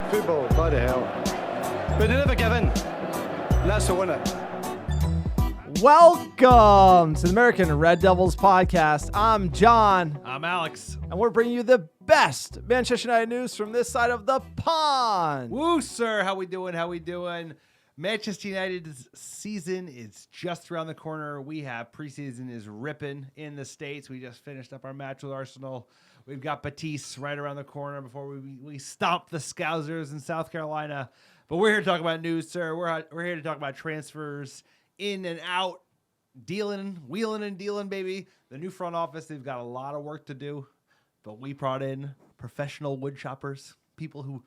Football, bloody hell. But they never give in. And that's the winner. Welcome to the American Red Devils podcast. I'm John. I'm Alex. And we're bringing you the best Manchester United news from this side of the pond. Woo, sir. How we doing? Manchester United's season is just around the corner. We have preseason is ripping in the States. We just finished up our match with Arsenal. We've got Besiktas right around the corner before we stomp the Scousers in South Carolina. But we're here to talk about news, sir. We're here to talk about transfers in and out, wheeling and dealing, baby. The new front office, they've got a lot of work to do. But we brought in professional wood choppers, people who...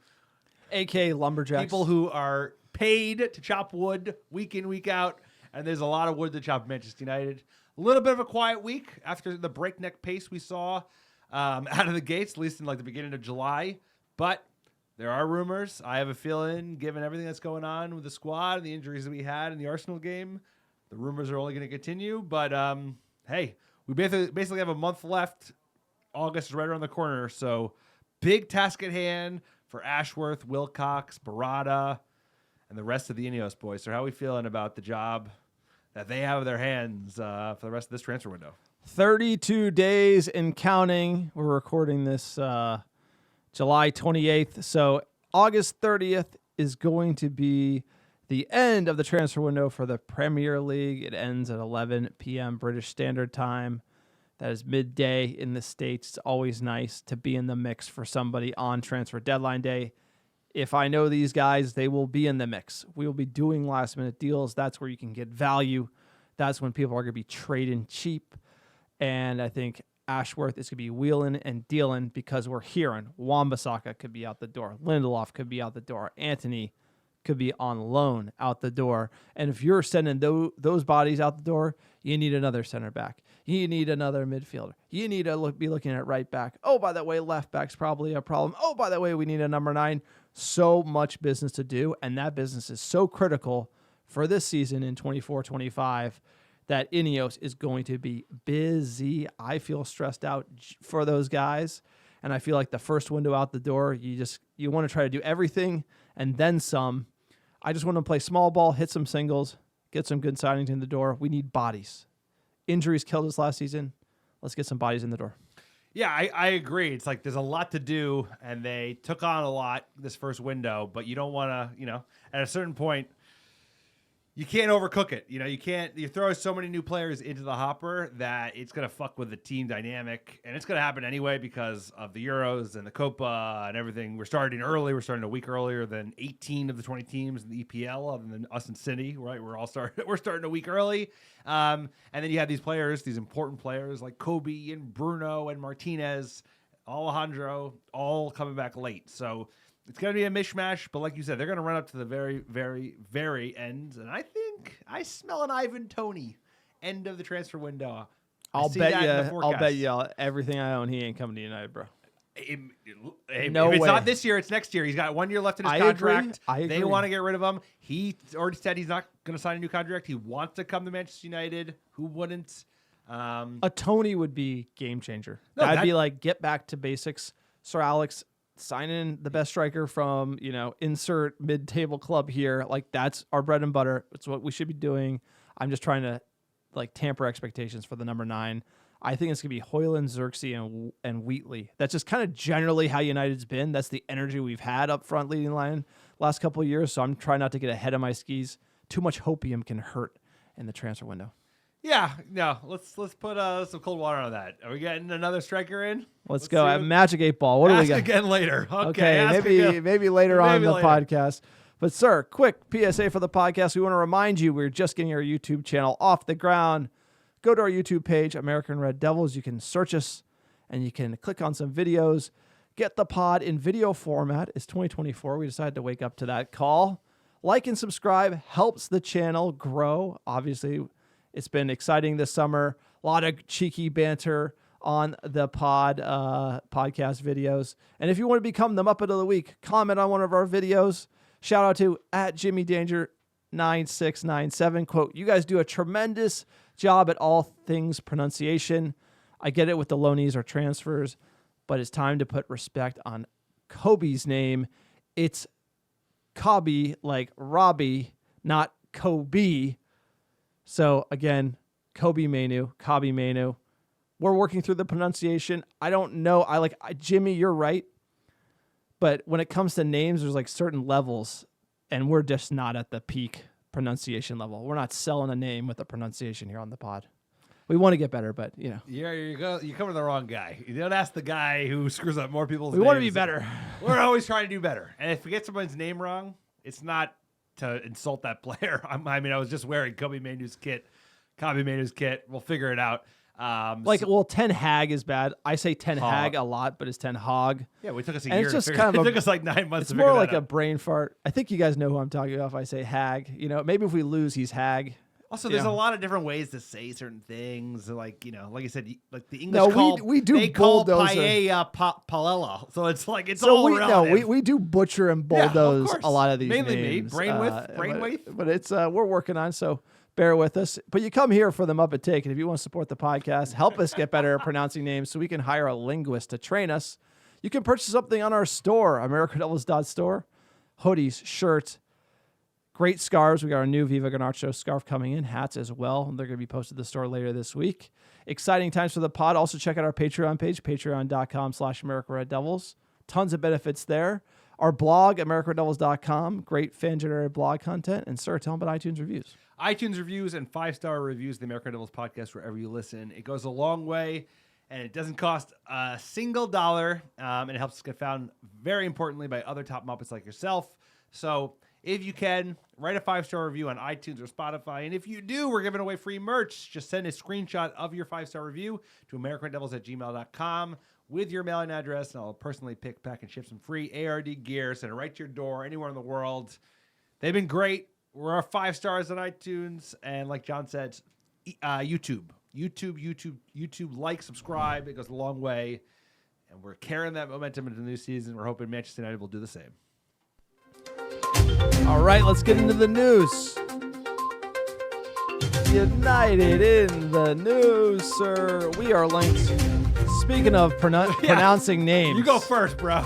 A.K.A. lumberjacks. People who are paid to chop wood week in, week out. And there's a lot of wood to chop at Manchester United. A little bit of a quiet week after the breakneck pace we saw out of the gates, at least in like the beginning of July. But there are rumors. I have a feeling, given everything that's going on with the squad and the injuries that we had in the Arsenal game, the rumors are only going to continue. But, hey, we basically have a month left. August is right around the corner. So big task at hand for Ashworth, Wilcox, Barada, and the rest of the Ineos boys. So how are we feeling about the job that they have in their hands for the rest of this transfer window? 32 days and counting. We're recording this July 28th. So August 30th is going to be the end of the transfer window for the Premier League. It ends at 11 p.m. British Standard Time. That is midday in the States. It's always nice to be in the mix for somebody on transfer deadline day. If I know these guys, they will be in the mix. We will be doing last-minute deals. That's where you can get value. That's when people are going to be trading cheap. And I think Ashworth is going to be wheeling and dealing because we're hearing Wan Bissaka could be out the door. Lindelof could be out the door. Antony could be on loan out the door. And if you're sending those bodies out the door, you need another center back. You need another midfielder. You need to be looking at right back. Oh, by the way, left back's probably a problem. Oh, by the way, we need a number 9. So much business to do, and that business is so critical for this season in 24-25 that Ineos is going to be busy. I feel stressed out for those guys, and I feel like the first window out the door, you want to try to do everything and then some. I just want to play small ball, hit some singles, get some good signings in the door. We need bodies. Injuries killed us last season. Let's get some bodies in the door. Yeah, I agree. It's like there's a lot to do, and they took on a lot this first window, but you don't want to, at a certain point, you can't overcook it. You throw so many new players into the hopper that it's going to fuck with the team dynamic, and it's going to happen anyway because of the Euros and the Copa and everything. We're starting early. We're starting a week earlier than 18 of the 20 teams in the EPL, other than us and City, right? We're starting a week early. And then you have these players, these important players like Kobe and Bruno and Martinez, Alejandro, all coming back late. So it's going to be a mishmash, but like you said, they're going to run up to the very, very, very end. And I think I smell an Ivan Toney end of the transfer window. I'll bet you everything I own, he ain't coming to United, bro. If it's not this year, it's next year. He's got 1 year left in his contract. They want to get rid of him. He already said he's not going to sign a new contract. He wants to come to Manchester United. Who wouldn't? A Tony would be game changer. That'd be like get back to basics. Sir Alex, sign in the best striker from, insert mid-table club here. Like, that's our bread and butter. It's what we should be doing. I'm just trying to, tamper expectations for the number 9. I think it's going to be Hoyland, Xerxes, and Wheatley. That's just kind of generally how United's been. That's the energy we've had up front leading line last couple of years, so I'm trying not to get ahead of my skis. Too much hopium can hurt in the transfer window. Yeah, no, let's put some cold water on that. Are we getting another striker in? Let's go. I have Magic 8 Ball. What do we got? Again later. Okay, maybe later on in the podcast. But, sir, quick PSA for the podcast. We want to remind you we're just getting our YouTube channel off the ground. Go to our YouTube page, American Red Devils. You can search us, and you can click on some videos. Get the pod in video format. It's 2024. We decided to wake up to that call. Like and subscribe helps the channel grow. Obviously, it's been exciting this summer. A lot of cheeky banter on the podcast videos. And if you want to become the Muppet of the Week, comment on one of our videos. Shout out to @JimmyDanger9697. Quote, you guys do a tremendous job at all things pronunciation. I get it with the loanees or transfers, but it's time to put respect on Kobe's name It's Kobe, like Robbie, not Kobe. So again, Kobe Mainu, Kobe Mainu. We're working through the pronunciation. I don't know. Jimmy, you're right. But when it comes to names, there's like certain levels, and we're just not at the peak pronunciation level. We're not selling a name with the pronunciation here on the pod. We want to get better, but you know. Yeah, you're coming to the wrong guy. You don't ask the guy who screws up more people's names. We want to be better. We're always trying to do better. And if we get someone's name wrong, it's not to insult that player. I was just wearing Kobe Mainu's kit. We'll figure it out. Ten Hag is bad. I say Ten Hag a lot, but it's Ten Hog. Yeah, we took us a and year. It's just it took us like 9 months. It's more like a brain fart. I think you guys know who I'm talking about if I say Hag. You know, maybe if we lose, he's Hag. Also, there's a lot of different ways to say certain things. Like I said, like the English they call paella paella. So it's like all relative. No, we do butcher and bulldoze a lot of these Mainly names. Brainwave. But it's we're working on, so bear with us. But you come here for the Muppet Take, and if you want to support the podcast, help us get better at pronouncing names so we can hire a linguist to train us. You can purchase something on our store, AmericanDevils.store. Hoodies, shirts, great scarves. We got our new Viva Garnacho scarf coming in, hats as well. They're going to be posted to the store later this week. Exciting times for the pod. Also check out our Patreon page, patreon.com/AmericaRedDevils. Tons of benefits there. Our blog, AmericaRedDevils.com. Great fan-generated blog content. And sir, tell them about iTunes reviews. iTunes reviews and 5-star reviews of the American Devils podcast wherever you listen. It goes a long way, and it doesn't cost a single dollar, and it helps us get found, very importantly, by other top Muppets like yourself. So if you can, write a 5-star review on iTunes or Spotify, and if you do, we're giving away free merch. Just send a screenshot of your 5-star review to AmericanDevils@gmail.com with your mailing address, and I'll personally pick, pack, and ship some free ARD gear, send it right to your door anywhere in the world. They've been great. We're 5 stars on iTunes, and like John said, YouTube, like, subscribe. It goes a long way, and we're carrying that momentum into the new season. We're hoping Manchester United will do the same. All right, let's get into the news. United in the news, sir. We are linked. Speaking of pronouncing names. You go first, bro.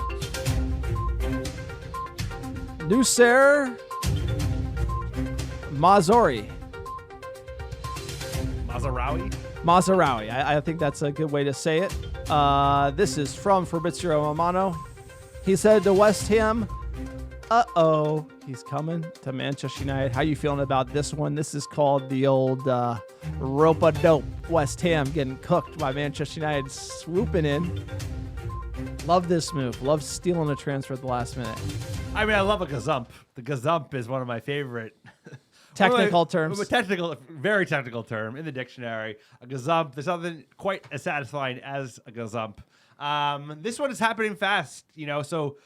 Noussair Mazraoui. Mazraoui. I think that's a good way to say it. This is from Fabrizio Romano. He said to West Ham, he's coming to Manchester United. How you feeling about this one? This is called the old rope-a-dope. West Ham getting cooked by Manchester United swooping in. Love this move. Love stealing a transfer at the last minute. I mean, I love a gazump. The gazump is one of my favorite technical terms. Very technical term in the dictionary. A gazump. There's nothing quite as satisfying as a gazump. This one is happening fast, so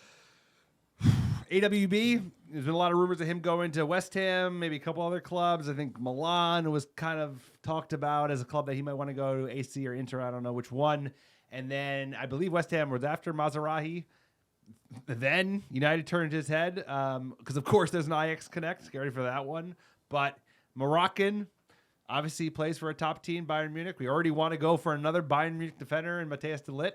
AWB, there's been a lot of rumors of him going to West Ham, maybe a couple other clubs. I think Milan was kind of talked about as a club that he might want to go to, AC or Inter, I don't know which one. And then I believe West Ham was after Mazraoui. Then United turned his head because, of course, there's an Ajax connect. Get ready for that one. But Moroccan, obviously plays for a top team, Bayern Munich. We already want to go for another Bayern Munich defender in Matthijs de Ligt.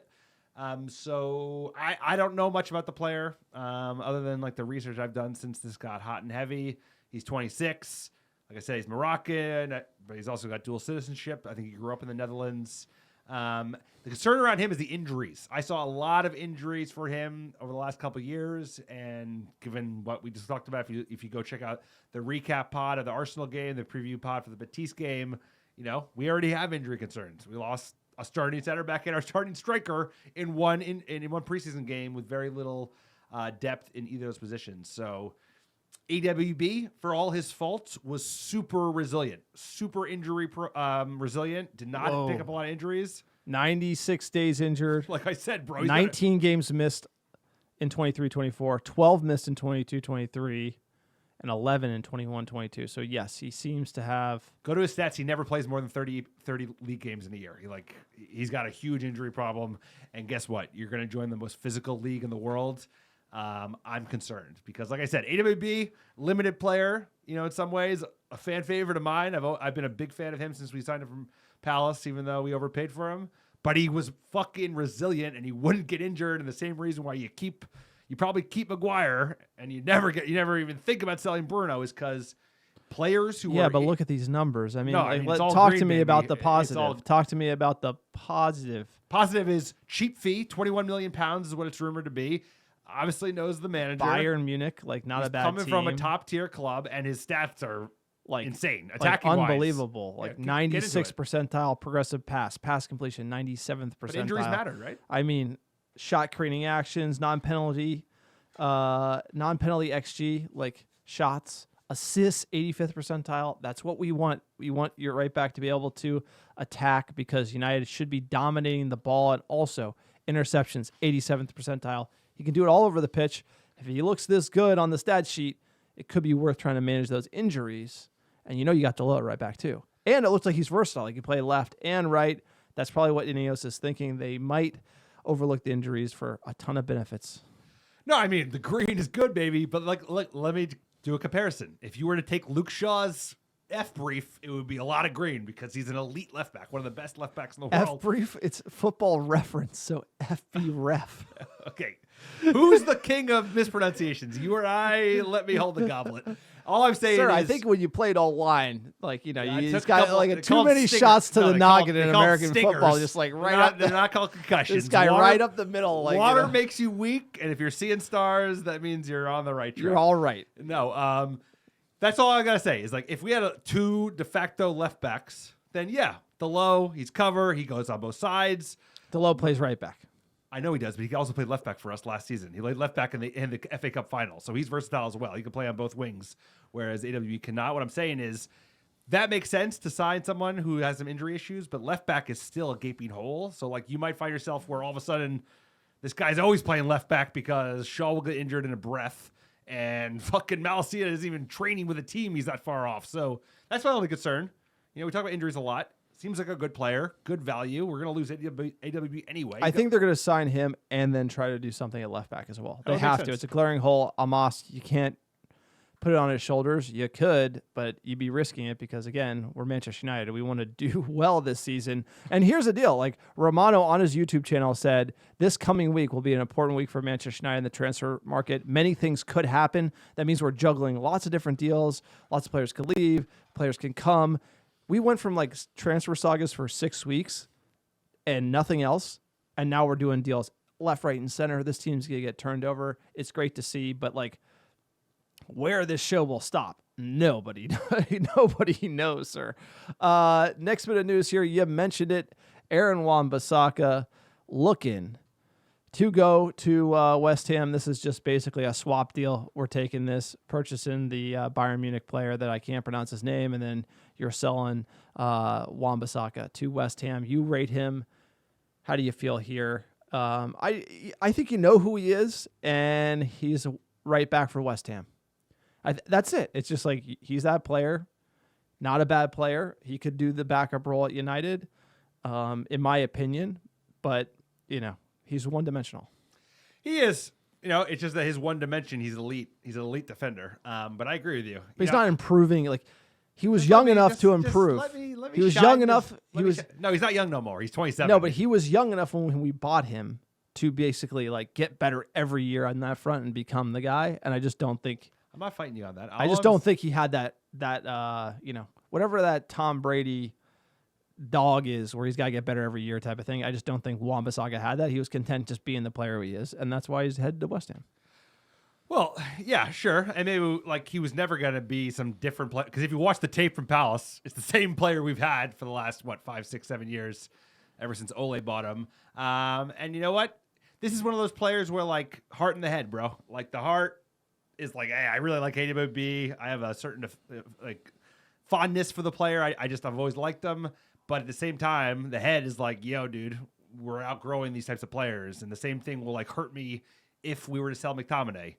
So I don't know much about the player other than like the research I've done since this got hot and heavy. He's 26. Like I said, he's Moroccan, but he's also got dual citizenship. I think he grew up in the Netherlands. The concern around him is the injuries. I saw a lot of injuries for him over the last couple of years, and given what we just talked about, if you go check out the recap pod of the Arsenal game, the preview pod for the Betis game, we already have injury concerns. We lost a starting center back and our starting striker in one preseason game with very little depth in either of those positions. So AWB, for all his faults, was super resilient, super injury resilient. Did not pick up a lot of injuries. 96 days injured. Like I said, bro. 19 games missed in 23-24, 12 missed in 22-23, and 11 in 21-22. So, yes, he seems to have... Go to his stats. He never plays more than 30 league games in a year. He's got a huge injury problem. And guess what? You're going to join the most physical league in the world. I'm concerned because, like I said, AWB, limited player, in some ways, a fan favorite of mine. I've been a big fan of him since we signed him from Palace, even though we overpaid for him. But he was fucking resilient, and he wouldn't get injured, and the same reason why you keep you probably keep Maguire and you never even think about selling Bruno is because players who but look at these numbers. I mean, talk to me about the positive. Talk to me about the positive. Positive is cheap fee, £21 million is what it's rumored to be. Obviously knows the manager. Bayern Munich, not He's a bad coming team. from a top tier club, and his stats are insane. Attacking unbelievable. 96th it. percentile progressive pass completion, 97th percentile. But injuries matter, right? I mean, shot creating actions, non-penalty XG, shots, assists, 85th percentile. That's what we want. We want your right back to be able to attack because United should be dominating the ball, and also interceptions, 87th percentile. He can do it all over the pitch. If he looks this good on the stat sheet, it could be worth trying to manage those injuries. And you got Dalot right back too. And it looks like he's versatile. He can play left and right. That's probably what Ineos is thinking. They might overlook the injuries for a ton of benefits. No, I mean, the green is good, baby. But let me do a comparison. If you were to take Luke Shaw's F brief, it would be a lot of green because he's an elite left back, one of the best left backs in the world. F brief, it's Football Reference, so FB ref. Okay. Who's the king of mispronunciations? You or I? Let me hold the goblet. All I'm saying is... I think when you played all line, you just got too many shots to the noggin in American football, just right up. They're not called concussions. This guy right up the middle. Water makes you weak, and if you're seeing stars, that means you're on the right track. You're all right. No, that's all I got to say is if we had two de facto left backs, then Dalot, he's cover, he goes on both sides. Dalot plays right back. I know he does, but he also played left back for us last season. He played left back in the FA Cup final, so he's versatile as well. He can play on both wings, whereas AWB cannot. What I'm saying is that makes sense to sign someone who has some injury issues, but left back is still a gaping hole. So you might find yourself where all of a sudden this guy's always playing left back because Shaw will get injured in a breath, and fucking Malacia is even training with a team. He's not far off. So that's my only concern. We talk about injuries a lot. Seems like a good player, good value. We're going to lose AWB anyway. I think they're going to sign him and then try to do something at left back as well. They have to. It's a glaring hole. Amos, you can't put it on his shoulders. You could, but you'd be risking it because, again, we're Manchester United. We want to do well this season. And here's the deal. Romano on his YouTube channel said, this coming week will be an important week for Manchester United in the transfer market. Many things could happen. That means we're juggling lots of different deals. Lots of players could leave. Players can come. We went from transfer sagas for 6 weeks and nothing else, and now we're doing deals left, right, and center. This team's going to get turned over. It's great to see, but where this show will stop, nobody knows, sir. Next bit of news here, you mentioned it. Wan Bissaka looking to go to West Ham. This is just basically a swap deal. We're taking this, purchasing the Bayern Munich player that I can't pronounce his name, and then you're selling Wan Bissaka to West Ham. You rate him. How do you feel here? I think you know who he is, and he's right back for West Ham. That's it. It's just he's that player, not a bad player. He could do the backup role at United, in my opinion, but he's one-dimensional. He is. It's just that his one dimension, he's elite. He's an elite defender. But I agree with you. But he's not improving. He was young enough to improve. He was young enough. No, he's not young no more. He's 27. No, but he was young enough when we bought him to basically get better every year on that front and become the guy. And I just don't think. I'm not fighting you on that. I just don't think he had that whatever that Tom Brady dog is where he's got to get better every year type of thing. I just don't think Wan Bissaka had that. He was content just being the player he is, and that's why he's headed to West Ham. Well, yeah, sure. And maybe he was never going to be some different player. Because if you watch the tape from Palace, it's the same player we've had for the last, 5, 6, 7 years, ever since Ole bought him. And you know what? This is one of those players where, heart in the head, bro. The heart is hey, I really like AWB. I have a certain, fondness for the player. I've always liked them. But at the same time, the head is yo, dude, we're outgrowing these types of players. And the same thing will, hurt me if we were to sell McTominay.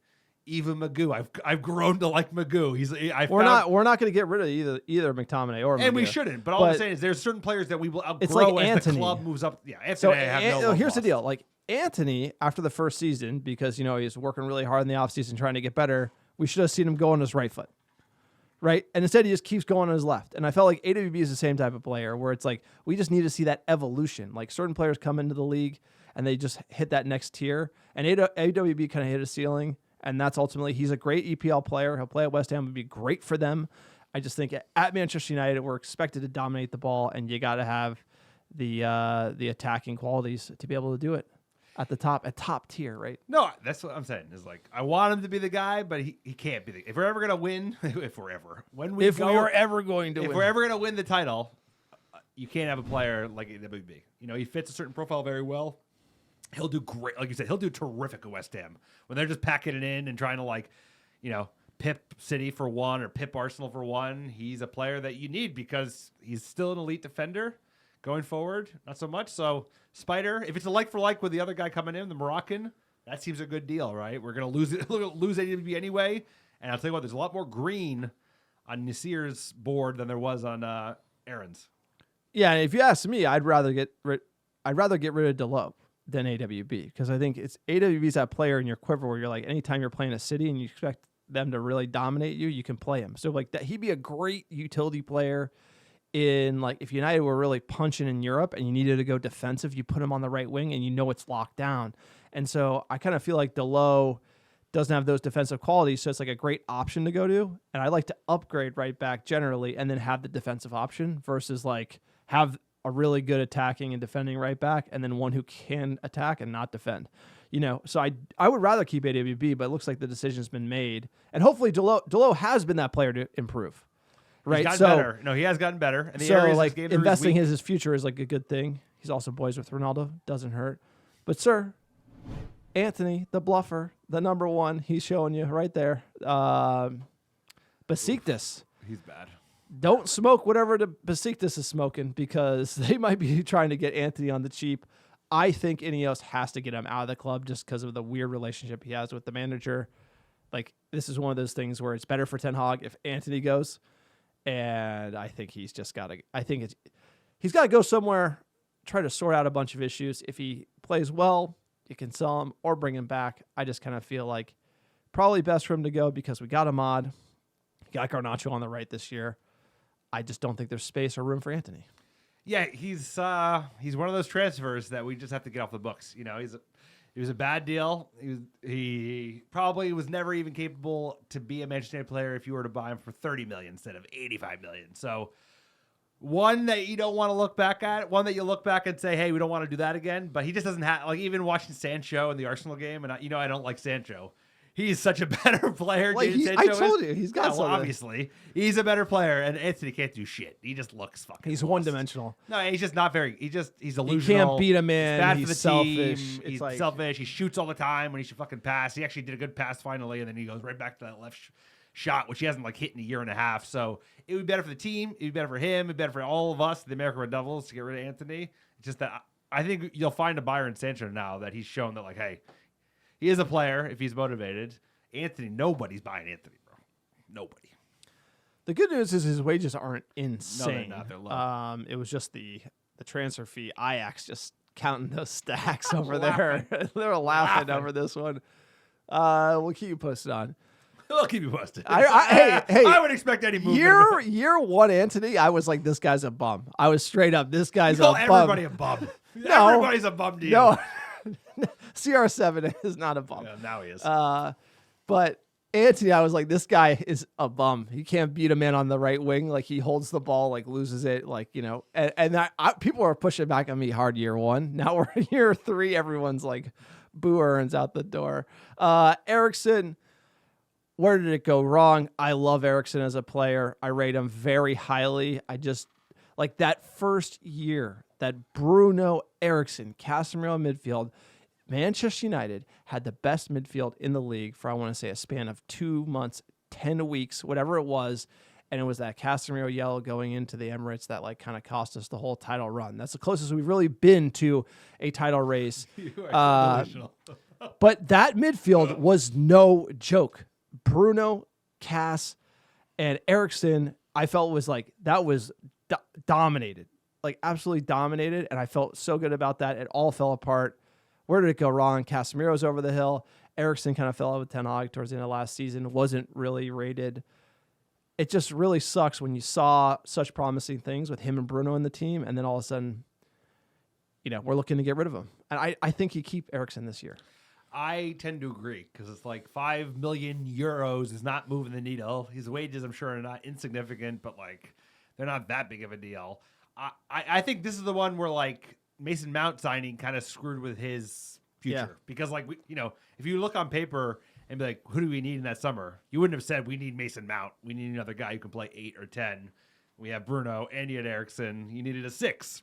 Even Magoo, I've grown to like Magoo. We're not going to get rid of either McTominay or Magoo. And we shouldn't. But all I'm saying is there's certain players that we will outgrow as Anthony. The club moves up. Yeah, Anthony. So here's the deal. Anthony, after the first season, because he's working really hard in the offseason trying to get better, we should have seen him go on his right foot. Right? And instead he just keeps going on his left. And I felt like AWB is the same type of player where it's we just need to see that evolution. Certain players come into the league and they just hit that next tier. And AWB kind of hit a ceiling, and that's ultimately, he's a great EPL player. He'll play at West Ham, would be great for them. I just think at Manchester United, we're expected to dominate the ball, and you got to have the attacking qualities to be able to do it at the top, at top tier, right? No, that's what I'm saying. Is like, I want him to be the guy, but he can't be if we're ever gonna win, if we're ever going to win the title, you can't have a player like AWB. You know, he fits a certain profile very well. He'll do great, like you said. He'll do terrific at West Ham when they're just packing it in and trying to, like, you know, pip City for one or pip Arsenal for one. He's a player that you need because he's still an elite defender. Going forward, not so much. So, Spider, if it's a like for like with the other guy coming in, the Moroccan, that seems a good deal, right? We're going to lose AWB anyway. And I'll tell you what, there's a lot more green on Noussair's board than there was on Aaron's. Yeah, and if you ask me, I'd rather get rid of Lindelof than AWB, because I think it's AWB's that player in your quiver where you're like, anytime you're playing a City and you expect them to really dominate you, you can play him. So like that, he'd be a great utility player. In, like, if United were really punching in Europe and you needed to go defensive, you put him on the right wing and you know it's locked down. And so I kind of feel like Delo doesn't have those defensive qualities, so it's like a great option to go to. And I like to upgrade right back generally and then have the defensive option versus like have a really good attacking and defending right back and then one who can attack and not defend. You know, so I would rather keep AWB, but it looks like the decision's been made. And hopefully Delo has been that player to improve. Right, he's gotten better. No, he has gotten better. And the so, areas like, his investing his future is like a good thing. He's also boys with Ronaldo. Doesn't hurt. But, sir, Antony, the bluffer, the number one, he's showing you right there. Besiktas. He's bad. Don't smoke whatever the Besiktas is smoking because they might be trying to get Antony on the cheap. I think Ineos has to get him out of the club just because of the weird relationship he has with the manager. Like, this is one of those things where it's better for Ten Hag if Antony goes. And I think he's just got to. He's got to go somewhere, try to sort out a bunch of issues. If he plays well, you can sell him or bring him back. I just kind of feel like probably best for him to go because we got Ahmad, got Garnacho on the right this year. I just don't think there's space or room for Antony. Yeah, he's one of those transfers that we just have to get off the books. You know, it was a bad deal. He probably was never even capable to be a Manchester United player if you were to buy him for $30 million instead of $85 million. So one that you don't want to look back at, one that you look back and say, hey, we don't want to do that again. But he just doesn't have, like, even watching Sancho in the Arsenal game, and I don't like Sancho. He's such a better player. Like I told you, he's got something. Well, obviously, he's a better player, and Antony can't do shit. He just looks fucking. He's lost. one-dimensional. No, he's just not very. He's delusional. He can't beat a man. He's bad he's for the selfish. team. He's selfish. He shoots all the time when he should fucking pass. He actually did a good pass finally, and then he goes right back to that left shot, which he hasn't like hit in a year and a half. So it would be better for the team. It would be better for him. It would be better for all of us, the American Red Devils, to get rid of Antony. It's just that I think you'll find a buyer in Sancho now that he's shown that, like, hey, he is a player if he's motivated. Antony, nobody's buying Antony, bro. Nobody. The good news is his wages aren't insane. No, they're not. They're low. It was just the transfer fee. Ajax just counting those stacks over there. They were laughing over this one. We'll keep you posted on. We'll keep you posted. Hey, I would expect any movement. Year one, Antony, I was like, this guy's a bum. I was straight up, this guy's a bum. Everybody a bum. No, everybody's a bum to you. No, CR7 is not a bum. Yeah, now he is. But Antony, I was like, this guy is a bum. He can't beat a man on the right wing. Like, he holds the ball, like, loses it. Like, you know, and that people are pushing back on me hard year one. Now we're in year three. Everyone's like, boo Earns out the door. Eriksen, where did it go wrong? I love Eriksen as a player. I rate him very highly. I just, like, that first year that Bruno, Eriksen, Casemiro midfield, Manchester United had the best midfield in the league for, I want to say, a span of 2 months, 10 weeks, whatever it was. And it was that Casemiro yellow going into the Emirates that, like, kind of cost us the whole title run. That's the closest we've really been to a title race. But that midfield was no joke. Bruno, Cass, and Eriksen, I felt was like, that was dominated, like absolutely dominated. And I felt so good about that. It all fell apart. Where did it go wrong? Casemiro's over the hill. Eriksen kind of fell out with Ten Hag towards the end of last season. Wasn't really rated. It just really sucks when you saw such promising things with him and Bruno in the team, and then all of a sudden, we're looking to get rid of him. And I think you keep Eriksen this year. I tend to agree because it's like 5 million euros is not moving the needle. His wages, I'm sure, are not insignificant, but like they're not that big of a deal. I think this is the one where like Mason Mount signing kind of screwed with his future because like if you look on paper and be like, who do we need in that summer? You wouldn't have said we need Mason Mount. We need another guy who can play 8 or 10. We have Bruno and you had Eriksen. You needed a 6.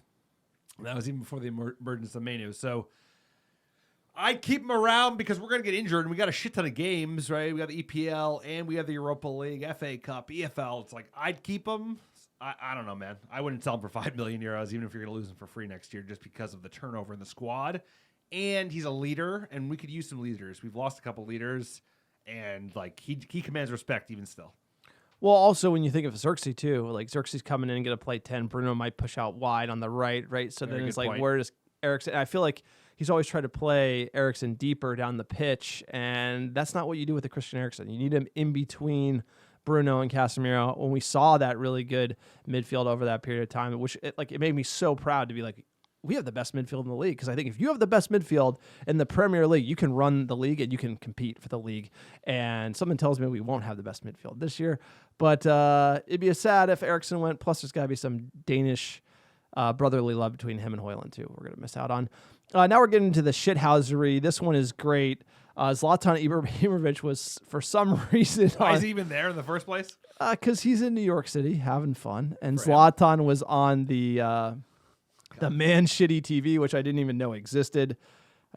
That was even before the emergence of Manu. So I'd keep him around because we're going to get injured and we got a shit ton of games, right? We got the EPL and we have the Europa League, FA Cup, EFL. It's like, I'd keep him. I don't know, man. I wouldn't sell him for 5 million euros, even if you're going to lose him for free next year, just because of the turnover in the squad. And he's a leader, and we could use some leaders. We've lost a couple leaders, and like he commands respect even still. Well, also when you think of Xerxes too, like Xerxes coming in and going to play 10, Bruno might push out wide on the right? So Very then it's good like, point. where does Eriksen? I feel like he's always tried to play Eriksen deeper down the pitch, and that's not what you do with a Christian Eriksen. You need him in between Bruno and Casemiro. When we saw that really good midfield over that period of time, which it made me so proud to be like, we have the best midfield in the league. Because I think if you have the best midfield in the Premier League, you can run the league and you can compete for the league. And something tells me we won't have the best midfield this year. But it'd be sad if Eriksen went. Plus, there's got to be some Danish brotherly love between him and Højlund too. We're going to miss out on. Now we're getting into the shithousery. This one is great. Zlatan Ibrahimovic was, for some reason... Why is he even there in the first place? Because he's in New York City having fun. And Zlatan was on the Man Shitty TV, which I didn't even know existed.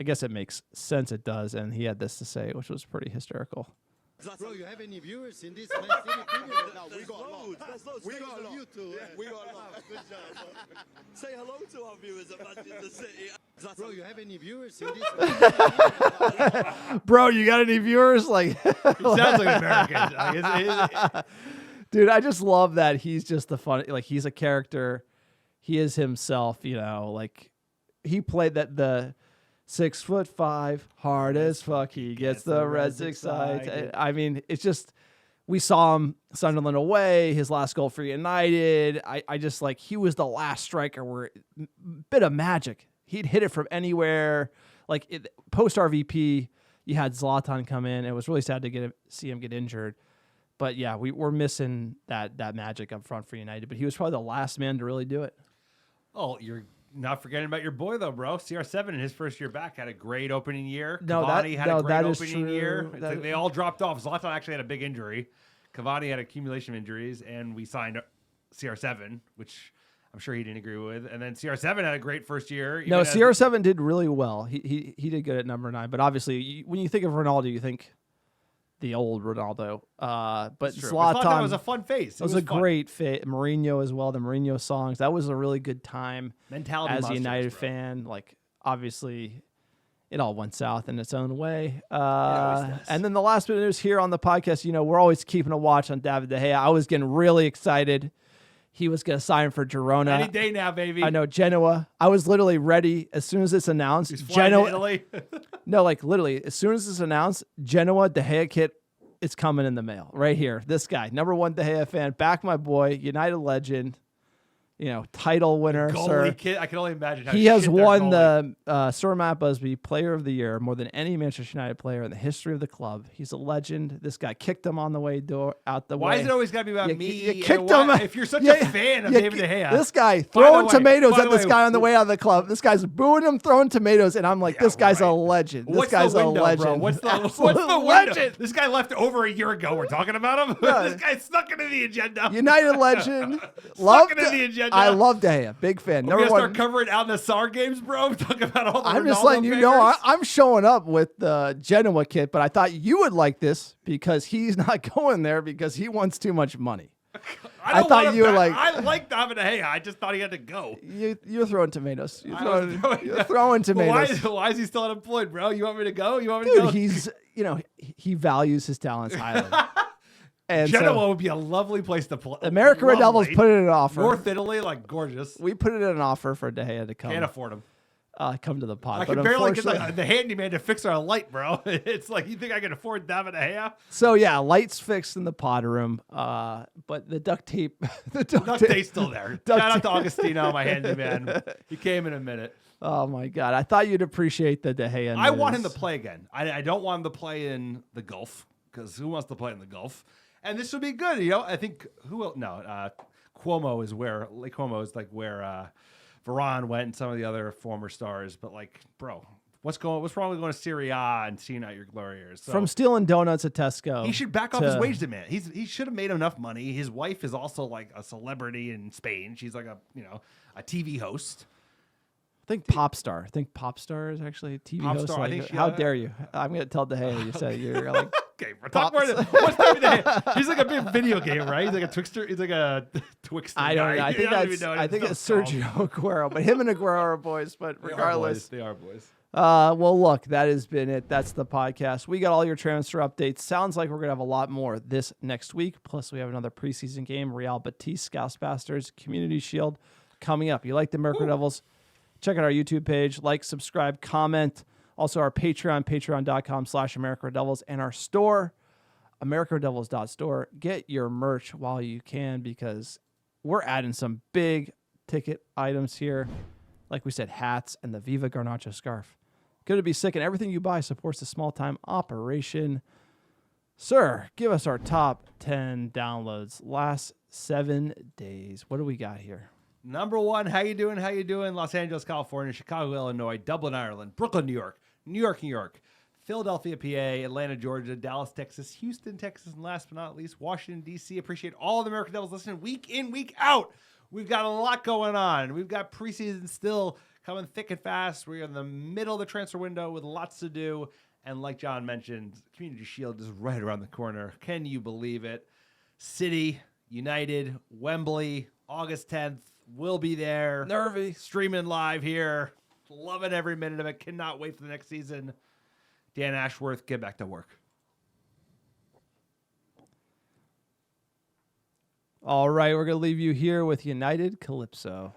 I guess it makes sense it does. And he had this to say, which was pretty hysterical. Bro, you have any viewers in this Man City TV? No, we got loads. We got loads. YouTube. Yeah, we got loads. Good job. Say hello to our viewers at Manchester City. Bro, you have any viewers in this? Bro, you got any viewers? Like, He sounds like American. Dude, I just love that he's just the fun. Like, he's a character. He is himself. Like he played the 6'5", hard as fuck. He gets the Reds excited. I mean, it's just, we saw him Sunderland away, his last goal for United. I just like, he was the last striker where bit of magic. He'd hit it from anywhere. Like post RVP, you had Zlatan come in. It was really sad to see him get injured. But yeah, we're missing that magic up front for United. But he was probably the last man to really do it. Oh, you're not forgetting about your boy, though, bro. CR7 in his first year back had a great opening year. Cavani had a great opening year. It's like they all dropped off. Zlatan actually had a big injury. Cavani had accumulation of injuries, and we signed CR7, which I'm sure he didn't agree with. And then CR7 had a great first year. No, CR7 did really well. He did good at number 9. But obviously, when you think of Ronaldo, you think the old Ronaldo. But Zlatan was a fun face. It was a great fit. Mourinho as well. The Mourinho songs. That was a really good time. Mentality as a monsters, United bro. fan. Like, obviously, it all went south in its own way. always does. And then the last bit of news here on the podcast, we're always keeping a watch on David De Gea. I was getting really excited. He was going to sign for Girona. Any day now, baby. I know, Genoa. I was literally ready as soon as it's announced. He's flying to Italy. No, like literally, as soon as it's announced, Genoa De Gea kit, it's coming in the mail right here. This guy, number 1 De Gea fan, back my boy, United legend, title winner. Goalie kid. I can only imagine how He has shit their won goalie. the Sir Matt Busby Player of the Year more than any Manchester United player in the history of the club. He's a legend. This guy kicked him on the way out the way. Why is it always got to be about me? You kicked him. If you're such a fan of David De Gea. This guy throwing way, tomatoes by at the this way, guy on the way out of the club. This guy's booing him, throwing tomatoes, and I'm like, this guy's a legend. This What's guy's the window, a legend. bro? What's the Absolute window? legend? This guy left over a year ago. We're talking about him. Yeah. This guy snuck into the agenda. United legend. Snuck into the agenda. I love De Gea. Big fan. We're Number gonna 1. start covering Al Nassr games, bro. Talk about all the I'm just Ronaldo letting you know bangers. I'm showing up with the Genoa kit, but I thought you would like this because he's not going there because he wants too much money. I thought you were like, I like David De Gea. I just thought he had to go. You're throwing tomatoes. You're You're throwing tomatoes. Why is he still unemployed, bro? You want me to go? You want me to go? Dude, he's he values his talents highly. And Genoa so would be a lovely place to play. America Red Devils put it in an offer. North Italy, like gorgeous. We put it in an offer for De Gea to come. Can't afford him. Come to the pod. I but can barely get unfortunately- the handyman to fix our light, bro. It's like, you think I can afford David De Gea? So yeah, lights fixed in the pod room. But the duct tape, Duct tape's still there. Shout out to Augustino, my handyman. He came in a minute. Oh my God! I thought you'd appreciate the De Gea. I want him to news. play again. I don't want him to play in the Gulf because who wants to play in the Gulf? And this would be good. I think Cuomo is where Lake Cuomo is like where Varane went and some of the other former stars. But like, bro, what's wrong with going to Serie A and seeing out your glory years? So From stealing donuts at Tesco. he should back off his wage demand. He should have made enough money. His wife is also like a celebrity in Spain. She's like a TV host. Think pop star. I think pop star is actually a TV Pop host. star, I Like, think she- how dare you? I'm going to tell De Gea you said you're like. Okay, we're talking about what's he's like a big video game, right? He's like a Twixter. He's like a Twixter. I don't know. guy. I think I don't even know what it's stuff's Sergio called. Aguero, but him and Aguero are boys. But They are regardless, boys. They are boys. well, look, that has been it. That's the podcast. We got all your transfer updates. Sounds like we're gonna have a lot more this next week. Plus, we have another preseason game: Real Betis, Scouse Bastards, Community Shield coming up. You like the Mercury Devils? Check out our YouTube page. Like, subscribe, comment. Also, our Patreon, patreon.com/AmericaDevils, and our store, AmericaDevils.store. Get your merch while you can because we're adding some big ticket items here. Like we said, hats and the Viva Garnacho scarf. Good to be sick, and everything you buy supports the small-time operation. Sir, give us our top 10 downloads last 7 days. What do we got here? Number one, how you doing? How you doing? Los Angeles, California, Chicago, Illinois, Dublin, Ireland, Brooklyn, New York, New York, Philadelphia, PA, Atlanta, Georgia, Dallas, Texas, Houston, Texas, and last but not least, Washington, D.C. Appreciate all the American Devils listening week in, week out. We've got a lot going on. We've got preseason still coming thick and fast. We're in the middle of the transfer window with lots to do. And like John mentioned, Community Shield is right around the corner. Can you believe it? City, United, Wembley, August 10th. We'll be there. Nervy. Streaming live here. Loving every minute of it. Cannot wait for the next season. Dan Ashworth, get back to work. All right, we're going to leave you here with United Calypso.